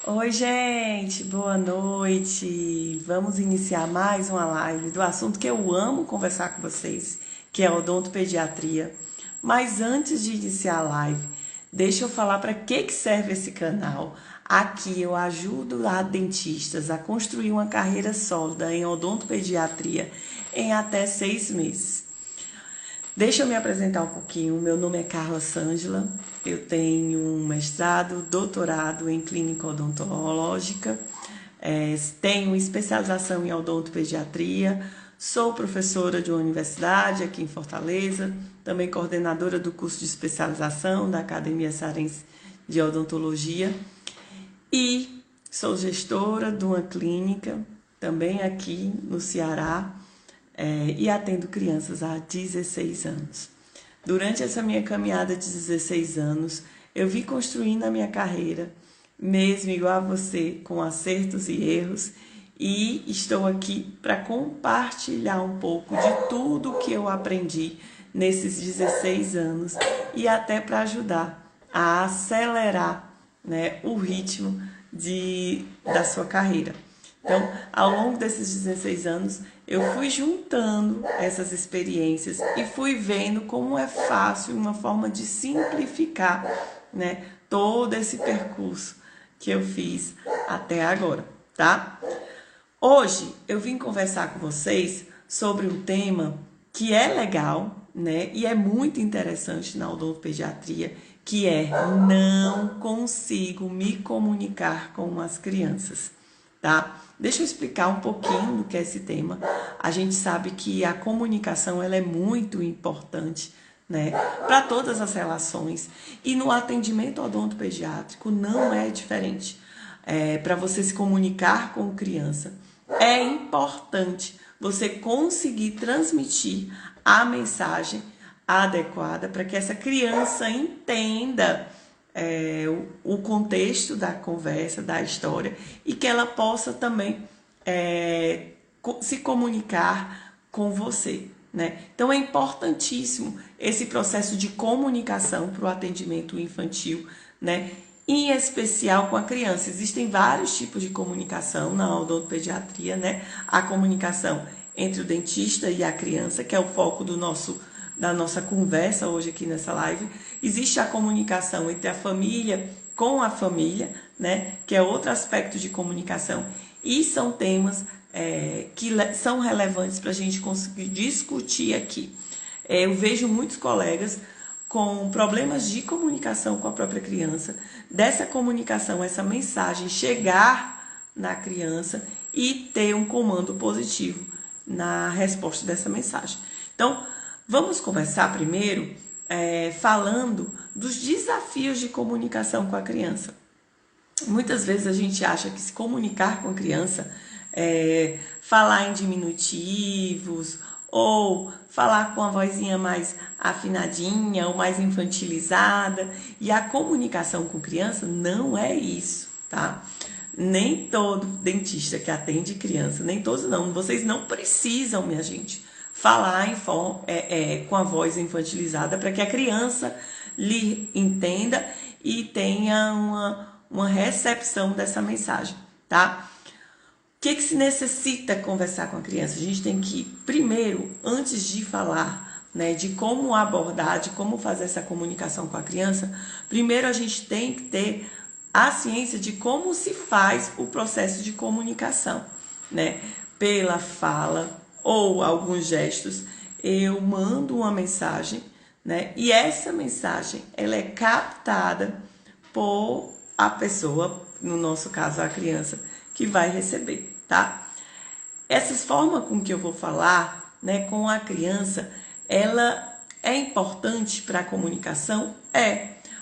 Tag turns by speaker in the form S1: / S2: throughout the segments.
S1: Oi, gente, boa noite. Vamos iniciar mais uma live do assunto que eu amo conversar com vocês, que é odontopediatria. Mas antes de iniciar a live, deixa eu falar para que serve esse canal. Aqui eu ajudo a dentistas a construir uma carreira sólida em odontopediatria em até 6 meses. Deixa eu me apresentar um pouquinho. Meu nome é Carla Sângela. Eu tenho um mestrado, doutorado em clínica odontológica, tenho especialização em odontopediatria, sou professora de uma universidade aqui em Fortaleza, também coordenadora do curso de especialização da Academia Cearense de Odontologia e sou gestora de uma clínica também aqui no Ceará, e atendo crianças há 16 anos. Durante essa minha caminhada de 16 anos, eu vim construindo a minha carreira, mesmo igual a você, com acertos e erros, e estou aqui para compartilhar um pouco de tudo que eu aprendi nesses 16 anos e até para ajudar a acelerar, né, o ritmo da sua carreira. Então, ao longo desses 16 anos, eu fui juntando essas experiências e fui vendo como é fácil, uma forma de simplificar, né, todo esse percurso que eu fiz até agora, tá? Hoje eu vim conversar com vocês sobre um tema que é legal, né, e é muito interessante na odontopediatria, que é não consigo me comunicar com as crianças. Tá? Deixa eu explicar um pouquinho do que é esse tema. A gente sabe que a comunicação ela é muito importante, né, para todas as relações. E no atendimento odontopediátrico não é diferente. Para você se comunicar com criança, é importante você conseguir transmitir a mensagem adequada para que essa criança entenda o contexto da conversa, da história, e que ela possa também se comunicar com você, né? Então é importantíssimo esse processo de comunicação para o atendimento infantil, né? Em especial com a criança. Existem vários tipos de comunicação na odontopediatria, né? A comunicação entre o dentista e a criança, que é o foco da nossa conversa hoje aqui nessa live. Existe a comunicação entre a família com a família, né, que é outro aspecto de comunicação. E são temas que são relevantes para a gente conseguir discutir aqui. Eu vejo muitos colegas com problemas de comunicação com a própria criança, dessa comunicação, essa mensagem chegar na criança e ter um comando positivo na resposta dessa mensagem. Então, vamos começar primeiro falando dos desafios de comunicação com a criança. Muitas vezes a gente acha que se comunicar com a criança é falar em diminutivos ou falar com a vozinha mais afinadinha ou mais infantilizada. E a comunicação com criança não é isso, tá? Nem todo dentista que atende criança, nem todos não, vocês não precisam, minha gente, falar com a voz infantilizada para que a criança lhe entenda e tenha uma recepção dessa mensagem, tá? O que se necessita conversar com a criança? A gente tem que, primeiro, antes de falar, né, de como abordar, de como fazer essa comunicação com a criança, primeiro a gente tem que ter a ciência de como se faz o processo de comunicação, né? Pela fala ou alguns gestos, eu mando uma mensagem, né? E essa mensagem, ela é captada por a pessoa, no nosso caso a criança, que vai receber, tá? Essas formas com que eu vou falar, né, com a criança, ela é importante para a comunicação?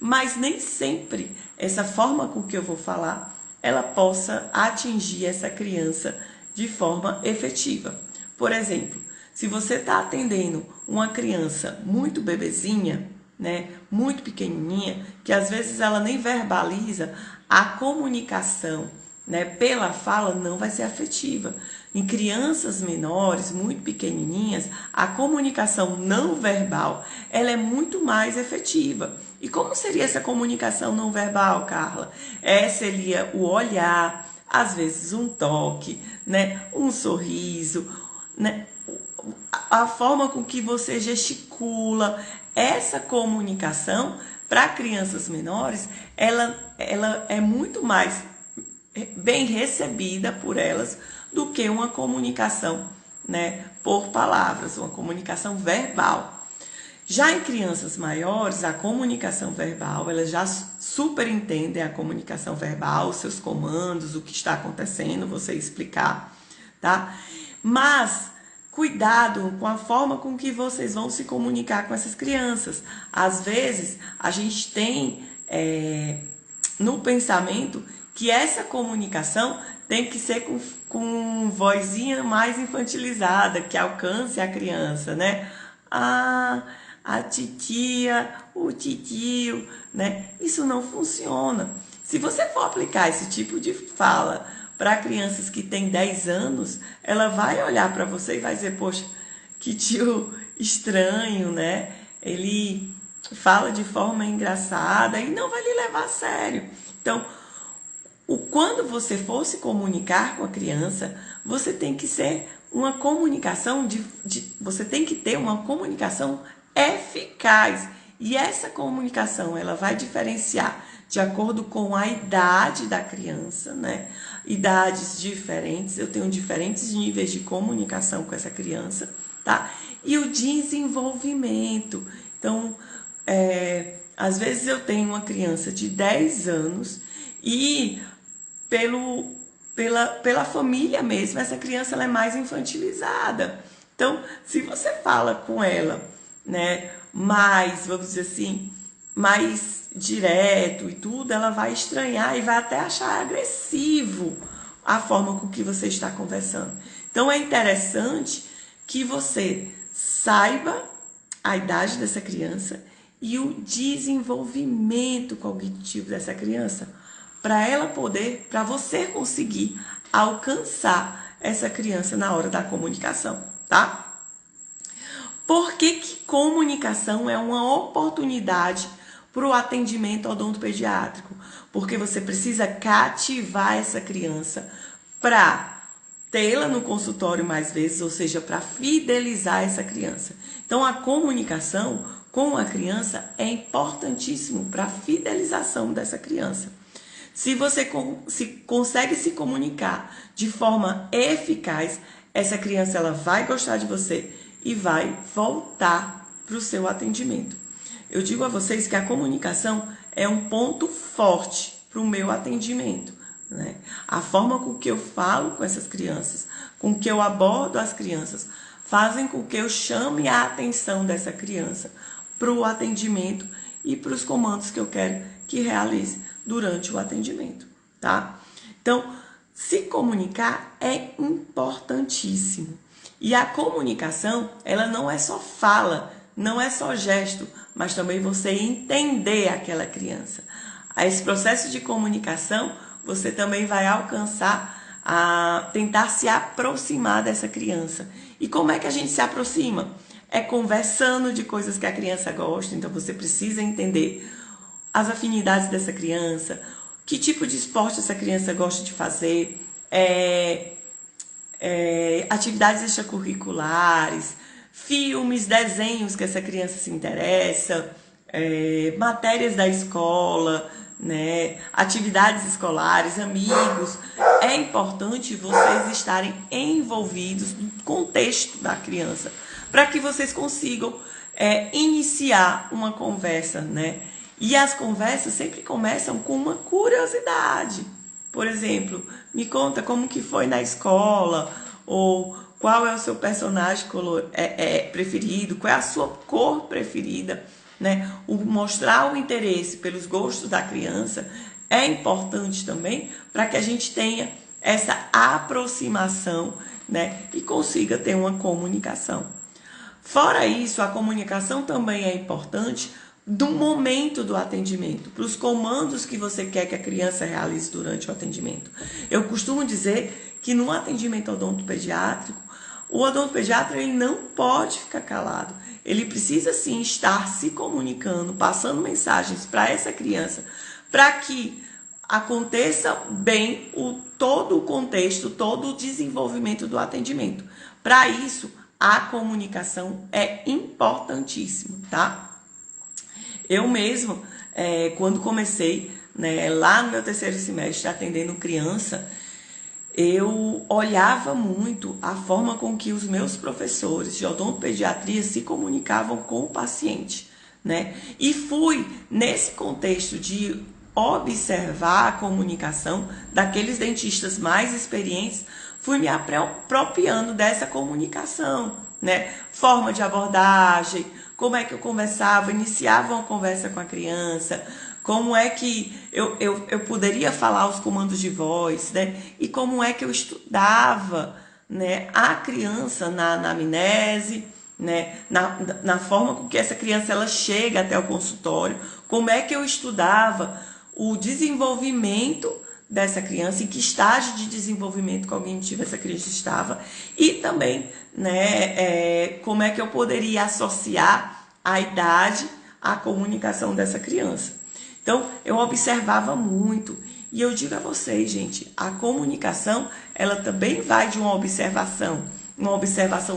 S1: Mas nem sempre essa forma com que eu vou falar, ela possa atingir essa criança de forma efetiva. Por exemplo, se você está atendendo uma criança muito bebezinha, né, muito pequenininha, que às vezes ela nem verbaliza, a comunicação, né, pela fala não vai ser afetiva. Em crianças menores, muito pequenininhas, a comunicação não verbal ela é muito mais efetiva. E como seria essa comunicação não verbal, Carla? Seria o olhar, às vezes um toque, né? Um sorriso, né? A forma com que você gesticula. Essa comunicação, para crianças menores, ela é muito mais bem recebida por elas do que uma comunicação, né, por palavras, uma comunicação verbal. Já em crianças maiores, a comunicação verbal, elas já super entendem a comunicação verbal, os seus comandos, o que está acontecendo, você explicar, tá? Mas cuidado com a forma com que vocês vão se comunicar com essas crianças. Às vezes, a gente tem no pensamento que essa comunicação tem que ser com vozinha mais infantilizada, que alcance a criança, né? A titia, o titio, né? Isso não funciona. Se você for aplicar esse tipo de fala para crianças que têm 10 anos, ela vai olhar para você e vai dizer, poxa, que tio estranho, né? Ele fala de forma engraçada e não vai lhe levar a sério. Então, quando você for se comunicar com a criança, você tem que ser uma comunicação você tem que ter uma comunicação eficaz. E essa comunicação, ela vai diferenciar de acordo com a idade da criança, né? Idades diferentes, eu tenho diferentes níveis de comunicação com essa criança, tá? E o desenvolvimento. Então, às vezes eu tenho uma criança de 10 anos e pela família mesmo, essa criança ela é mais infantilizada. Então, se você fala com ela, né, mais, vamos dizer assim, mais direto e tudo, ela vai estranhar e vai até achar agressivo a forma com que você está conversando. Então, é interessante que você saiba a idade dessa criança e o desenvolvimento cognitivo dessa criança, para você conseguir alcançar essa criança na hora da comunicação, tá? Por que comunicação é uma oportunidade para o atendimento odontopediátrico? Porque você precisa cativar essa criança para tê-la no consultório mais vezes, ou seja, para fidelizar essa criança. Então, a comunicação com a criança é importantíssimo para a fidelização dessa criança. Se você consegue se comunicar de forma eficaz, essa criança ela vai gostar de você e vai voltar para o seu atendimento. Eu digo a vocês que a comunicação é um ponto forte para o meu atendimento, né? A forma com que eu falo com essas crianças, com que eu abordo as crianças, fazem com que eu chame a atenção dessa criança para o atendimento e para os comandos que eu quero que realize durante o atendimento, tá? Então, se comunicar é importantíssimo. E a comunicação, ela não é só fala, não é só gesto, mas também você entender aquela criança. A esse processo de comunicação, você também vai alcançar a tentar se aproximar dessa criança. E como é que a gente se aproxima? É conversando de coisas que a criança gosta, então você precisa entender as afinidades dessa criança, que tipo de esporte essa criança gosta de fazer, atividades extracurriculares, filmes, desenhos que essa criança se interessa, matérias da escola, né, atividades escolares, amigos. É importante vocês estarem envolvidos no contexto da criança, para que vocês consigam iniciar uma conversa, né? E as conversas sempre começam com uma curiosidade. Por exemplo, me conta como que foi na escola, ou qual é o seu personagem preferido, qual é a sua cor preferida, né? Mostrar o interesse pelos gostos da criança é importante também para que a gente tenha essa aproximação, né? E consiga ter uma comunicação. Fora isso, a comunicação também é importante do momento do atendimento, para os comandos que você quer que a criança realize durante o atendimento. Eu costumo dizer que no atendimento odontopediátrico, o odontopediatra ele não pode ficar calado. ele precisa sim estar se comunicando, passando mensagens para essa criança, para que aconteça bem todo o contexto, todo o desenvolvimento do atendimento. Para isso, a comunicação é importantíssima, tá? Eu mesmo, quando comecei, né, lá no meu terceiro semestre, atendendo criança, eu olhava muito a forma com que os meus professores de odontopediatria se comunicavam com o paciente, né? E fui nesse contexto de observar a comunicação daqueles dentistas mais experientes, fui me apropriando dessa comunicação, né? Forma de abordagem, como é que eu conversava, iniciava uma conversa com a criança, como é que eu poderia falar os comandos de voz, né? E como é que eu estudava, né, a criança na anamnese, né, na forma com que essa criança ela chega até o consultório, como é que eu estudava o desenvolvimento dessa criança, em que estágio de desenvolvimento cognitivo essa criança estava, e também, né, como é que eu poderia associar a idade à comunicação dessa criança. Então, eu observava muito. E eu digo a vocês, gente, a comunicação, ela também vai de uma observação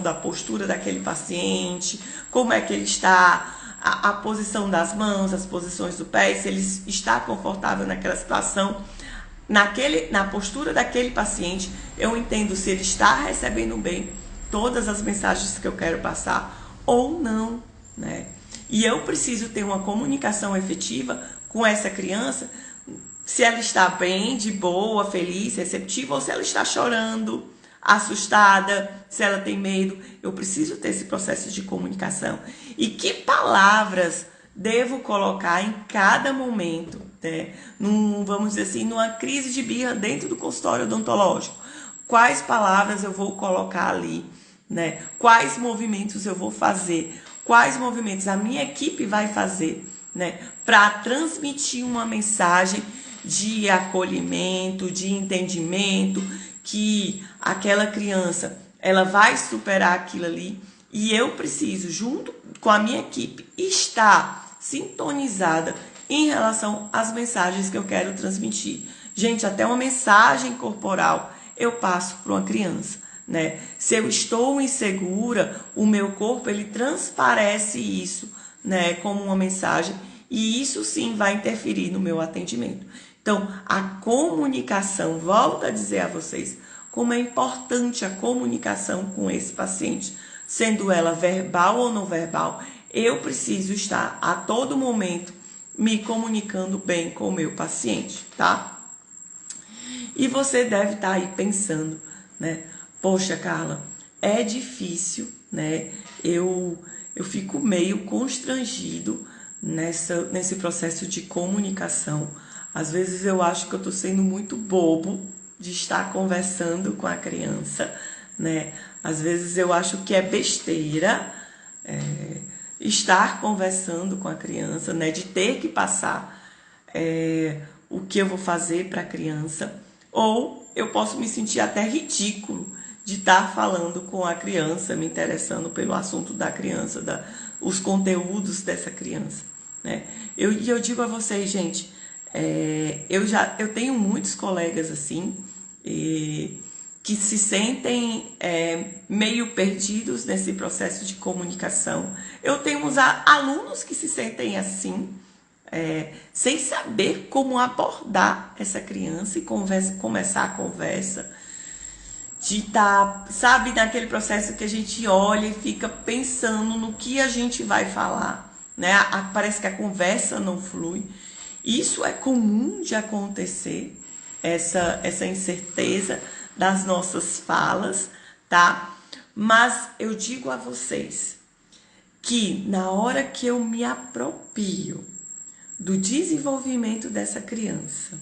S1: da postura daquele paciente, como é que ele está, a posição das mãos, as posições do pé, se ele está confortável naquela situação. Na postura daquele paciente, eu entendo se ele está recebendo bem todas as mensagens que eu quero passar ou não, né? E eu preciso ter uma comunicação efetiva com essa criança, se ela está bem, de boa, feliz, receptiva, ou se ela está chorando, assustada, se ela tem medo. Eu preciso ter esse processo de comunicação. E que palavras devo colocar em cada momento, né? Vamos dizer assim, numa crise de birra dentro do consultório odontológico. Quais palavras eu vou colocar ali, né? Quais movimentos eu vou fazer? Quais movimentos a minha equipe vai fazer, né, para transmitir uma mensagem de acolhimento, de entendimento, que aquela criança ela vai superar aquilo ali, e eu preciso, junto com a minha equipe, estar sintonizada em relação às mensagens que eu quero transmitir. Gente, até uma mensagem corporal eu passo para uma criança, né? Se eu estou insegura, o meu corpo ele transparece isso, né, como uma mensagem, e isso sim vai interferir no meu atendimento. Então, a comunicação, volto a dizer a vocês, como é importante a comunicação com esse paciente, sendo ela verbal ou não verbal, eu preciso estar a todo momento me comunicando bem com o meu paciente, tá? E você deve estar aí pensando, né? Poxa, Carla, é difícil, né? Eu fico meio constrangido nesse processo de comunicação. Às vezes eu acho que eu estou sendo muito bobo de estar conversando com a criança, né? Às vezes eu acho que é besteira estar conversando com a criança, né? De ter que passar o que eu vou fazer para a criança. Ou eu posso me sentir até ridículo de estar falando com a criança, me interessando pelo assunto da criança, os conteúdos dessa criança, né? Eu digo a vocês, gente, eu tenho muitos colegas assim, que se sentem meio perdidos nesse processo de comunicação. Eu tenho uns alunos que se sentem assim, sem saber como abordar essa criança e começar a conversa, de estar, sabe, naquele processo que a gente olha e fica pensando no que a gente vai falar, né? Parece que a conversa não flui. Isso é comum de acontecer, essa incerteza das nossas falas, tá? Mas eu digo a vocês que na hora que eu me aproprio do desenvolvimento dessa criança,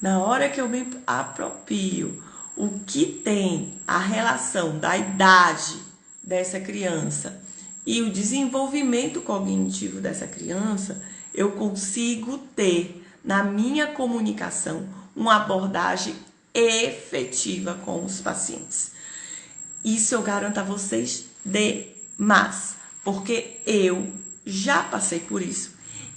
S1: na hora que eu me aproprio o que tem a relação da idade dessa criança e o desenvolvimento cognitivo dessa criança, eu consigo ter na minha comunicação uma abordagem efetiva com os pacientes. Isso eu garanto a vocês demais. porque eu já passei por isso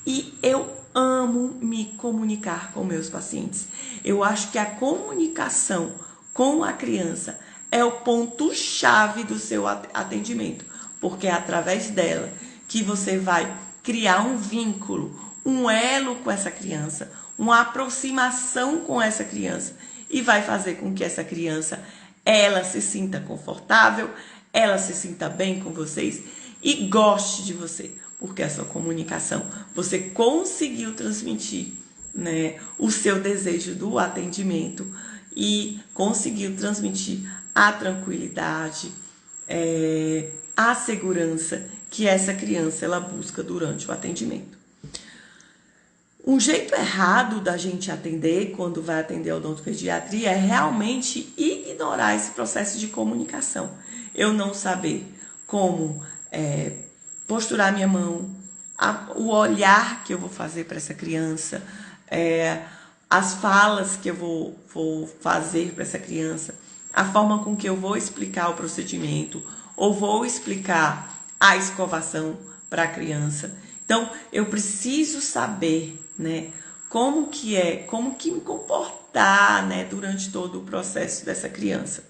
S1: e eu amo me comunicar com meus pacientes. Eu acho que a comunicação com a criança é o ponto-chave do seu atendimento, porque é através dela que você vai criar um vínculo, um elo com essa criança, uma aproximação com essa criança e vai fazer com que essa criança ela se sinta confortável, ela se sinta bem com vocês e goste de você, porque a sua comunicação, você conseguiu transmitir, né, o seu desejo do atendimento e conseguiu transmitir a tranquilidade, a segurança que essa criança ela busca durante o atendimento. Um jeito errado da gente atender quando vai atender a odontopediatria é realmente ignorar esse processo de comunicação. Eu não saber como posturar minha mão, o olhar que eu vou fazer para essa criança, as falas que eu vou fazer para essa criança, a forma com que eu vou explicar o procedimento ou vou explicar a escovação para a criança. Então, eu preciso saber, né, como que me comportar, né, durante todo o processo dessa criança.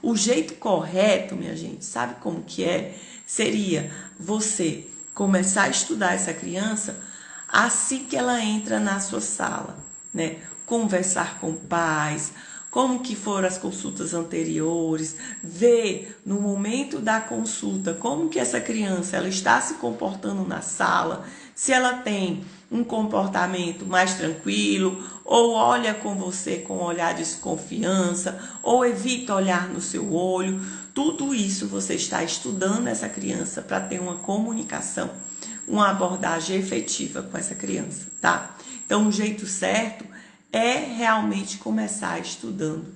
S1: O jeito correto, minha gente, sabe como que é? Seria você começar a estudar essa criança assim que ela entra na sua sala, né? Conversar com pais, como que foram as consultas anteriores, ver no momento da consulta como que essa criança ela está se comportando na sala, se ela tem um comportamento mais tranquilo, ou olha com você com um olhar de desconfiança, ou evita olhar no seu olho. Tudo isso você está estudando essa criança para ter uma comunicação, uma abordagem efetiva com essa criança, tá? Então, o jeito certo é realmente começar estudando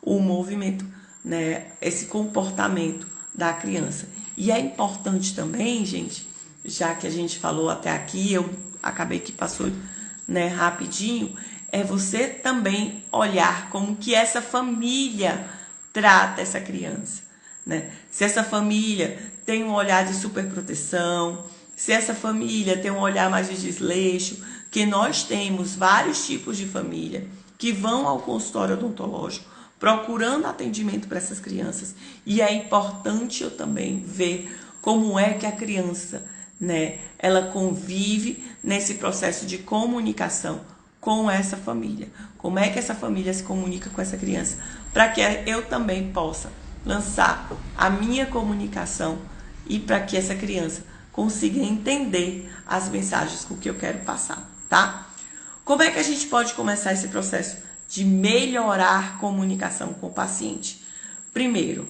S1: o movimento, né, esse comportamento da criança. E é importante também, gente, já que a gente falou até aqui, eu acabei que passou, né, rapidinho, é você também olhar como que essa família trata essa criança, né? Se essa família tem um olhar de superproteção, se essa família tem um olhar mais de desleixo, que nós temos vários tipos de família que vão ao consultório odontológico procurando atendimento para essas crianças. E é importante eu também ver como é que a criança, né, ela convive nesse processo de comunicação com essa família. Como é que essa família se comunica com essa criança, para que eu também possa lançar a minha comunicação e para que essa criança consiga entender as mensagens com que eu quero passar, tá? Como é que a gente pode começar esse processo de melhorar a comunicação com o paciente? Primeiro,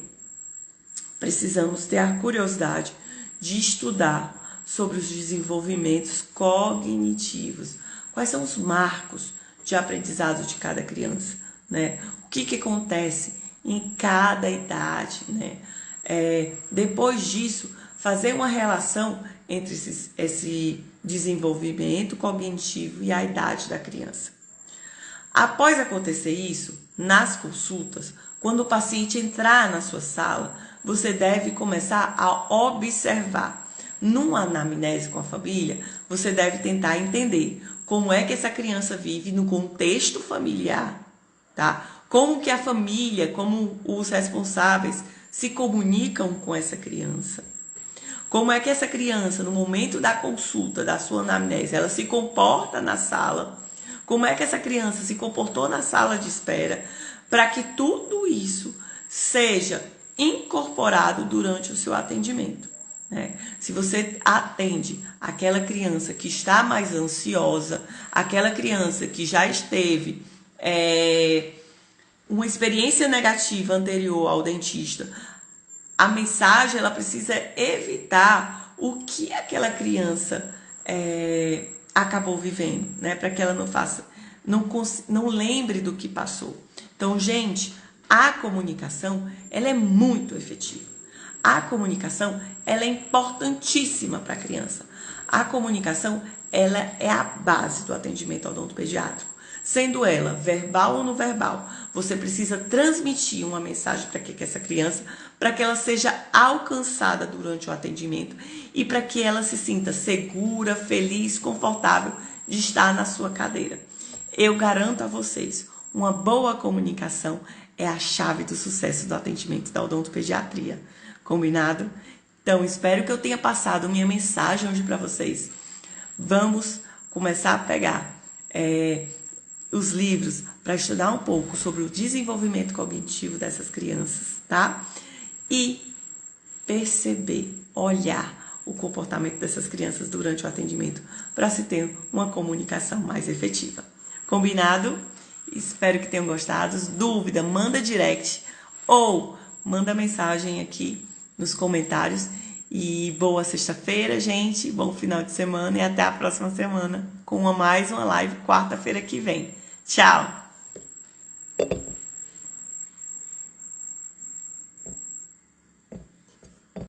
S1: precisamos ter a curiosidade de estudar sobre os desenvolvimentos cognitivos. Quais são os marcos de aprendizado de cada criança, né? O que acontece em cada idade, né? Depois disso, fazer uma relação entre esse desenvolvimento cognitivo e a idade da criança. Após acontecer isso, nas consultas, quando o paciente entrar na sua sala, você deve começar a observar. Numa anamnese com a família, você deve tentar entender como é que essa criança vive no contexto familiar, tá? Como que a família, como os responsáveis se comunicam com essa criança. Como é que essa criança, no momento da consulta, da sua anamnese, ela se comporta na sala. Como é que essa criança se comportou na sala de espera, para que tudo isso seja incorporado durante o seu atendimento, né? Se você atende aquela criança que está mais ansiosa, aquela criança que já esteve uma experiência negativa anterior ao dentista, a mensagem ela precisa evitar o que aquela criança acabou vivendo, né? Para que ela não lembre do que passou. Então, gente, a comunicação ela é muito efetiva. A comunicação ela é importantíssima para a criança. A comunicação ela é a base do atendimento odontopediátrico, sendo ela verbal ou não verbal. Você precisa transmitir uma mensagem para que essa criança, para que ela seja alcançada durante o atendimento e para que ela se sinta segura, feliz, confortável de estar na sua cadeira. Eu garanto a vocês, uma boa comunicação é a chave do sucesso do atendimento da odontopediatria. Combinado? Então, espero que eu tenha passado minha mensagem hoje para vocês. Vamos começar a pegar os livros para estudar um pouco sobre o desenvolvimento cognitivo dessas crianças, tá? E perceber, olhar o comportamento dessas crianças durante o atendimento para se ter uma comunicação mais efetiva. Combinado? Espero que tenham gostado. Dúvida, manda direct ou manda mensagem aqui nos comentários. E boa sexta-feira, gente. Bom final de semana e até a próxima semana com mais uma live quarta-feira que vem. Tchau!